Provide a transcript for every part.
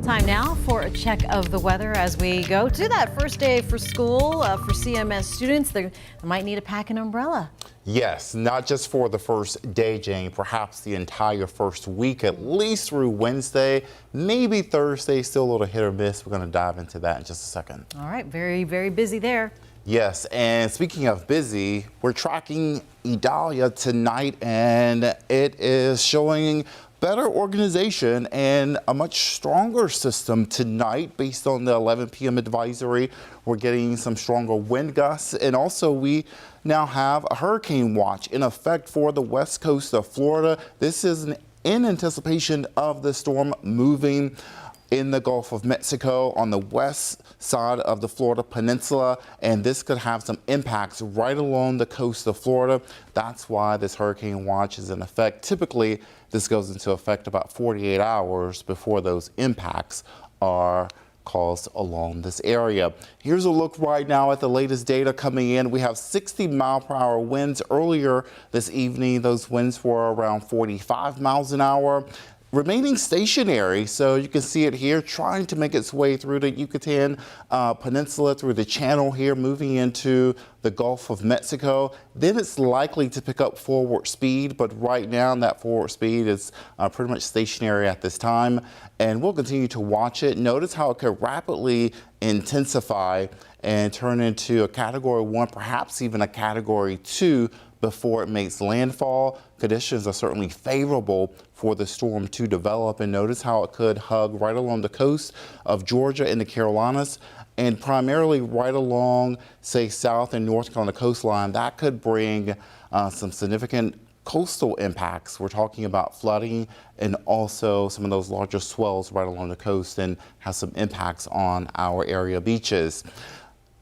Time now for a check of the weather as we go to that first day for school for CMS students. They might need to pack an umbrella. Yes, not just for the first day, Jane, perhaps the entire first week, at least through Wednesday, maybe Thursday, still a little hit or miss. We're going to dive into that in just a second. All right, very, very busy there. Yes, and speaking of busy, we're tracking Idalia tonight, and it is showing better organization and a much stronger system tonight based on the 11 p.m. advisory. We're getting some stronger wind gusts, and also we now have a hurricane watch in effect for the west coast of Florida. This is in anticipation of the storm moving in the Gulf of Mexico on the west side of the Florida Peninsula, and this could have some impacts right along the coast of Florida. That's why this hurricane watch is in effect. Typically, this goes into effect about 48 hours before those impacts are caused along this area. Here's a look right now at the latest data coming in. We have 60-mile-per-hour winds earlier this evening. Those winds were around 45 miles an hour. Remaining stationary, so you can see it here, trying to make its way through the Yucatan Peninsula, through the channel here, moving into the Gulf of Mexico. Then it's likely to pick up forward speed, but right now that forward speed is pretty much stationary at this time, and we'll continue to watch it. Notice how it could rapidly intensify and turn into a Category 1, perhaps even a Category 2 before it makes landfall. Conditions are certainly favorable for the storm to develop, and notice how it could hug right along the coast of Georgia and the Carolinas, and primarily right along, say, South and North Carolina coastline. That could bring some significant coastal impacts. We're talking about flooding and also some of those larger swells right along the coast, and has some impacts on our area beaches.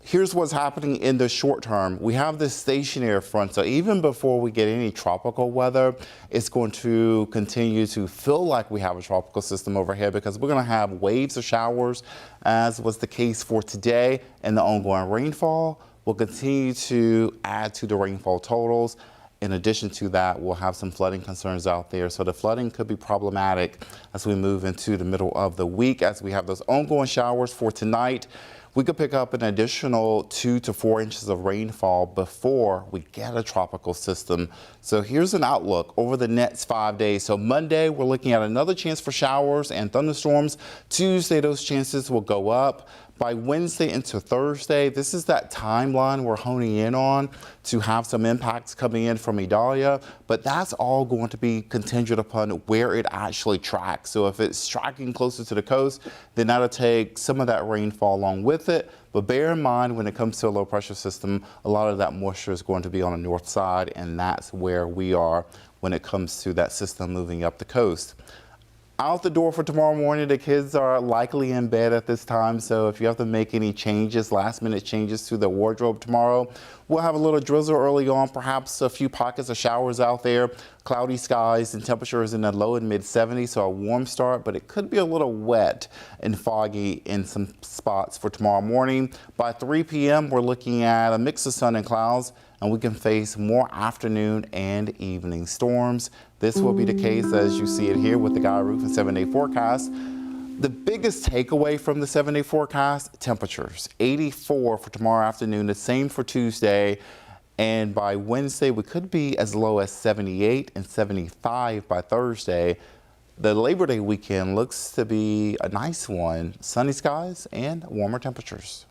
Here's what's happening in the short term. We have this stationary front, so even before we get any tropical weather, it's going to continue to feel like we have a tropical system overhead, because we're going to have waves of showers, as was the case for today, and the ongoing rainfall will continue to add to the rainfall totals. In addition to that, we'll have some flooding concerns out there, so the flooding could be problematic as we move into the middle of the week. As we have those ongoing showers for tonight, we could pick up an additional 2 to 4 inches of rainfall before we get a tropical system. So here's an outlook over the next 5 days. So Monday, we're looking at another chance for showers and thunderstorms. Tuesday, those chances will go up. By Wednesday into Thursday, this is that timeline we're honing in on to have some impacts coming in from Idalia, but that's all going to be contingent upon where it actually tracks. So if it's tracking closer to the coast, then that'll take some of that rainfall along with it. But bear in mind, when it comes to a low pressure system, a lot of that moisture is going to be on the north side, and that's where we are when it comes to that system moving up the coast. Out the door for tomorrow morning, the kids are likely in bed at this time, so if you have to make any changes, last minute changes to the wardrobe tomorrow, we'll have a little drizzle early on, perhaps a few pockets of showers out there, cloudy skies, and temperatures in the low and mid 70s, so a warm start, but it could be a little wet and foggy in some spots for tomorrow morning. By 3 p.m., we're looking at a mix of sun and clouds, and we can face more afternoon and evening storms. This will be the case as you see it here with the Guy Roof and 7-day forecast. The biggest takeaway from the 7-day forecast, temperatures. 84 for tomorrow afternoon, the same for Tuesday. And by Wednesday, we could be as low as 78 and 75 by Thursday. The Labor Day weekend looks to be a nice one. Sunny skies and warmer temperatures.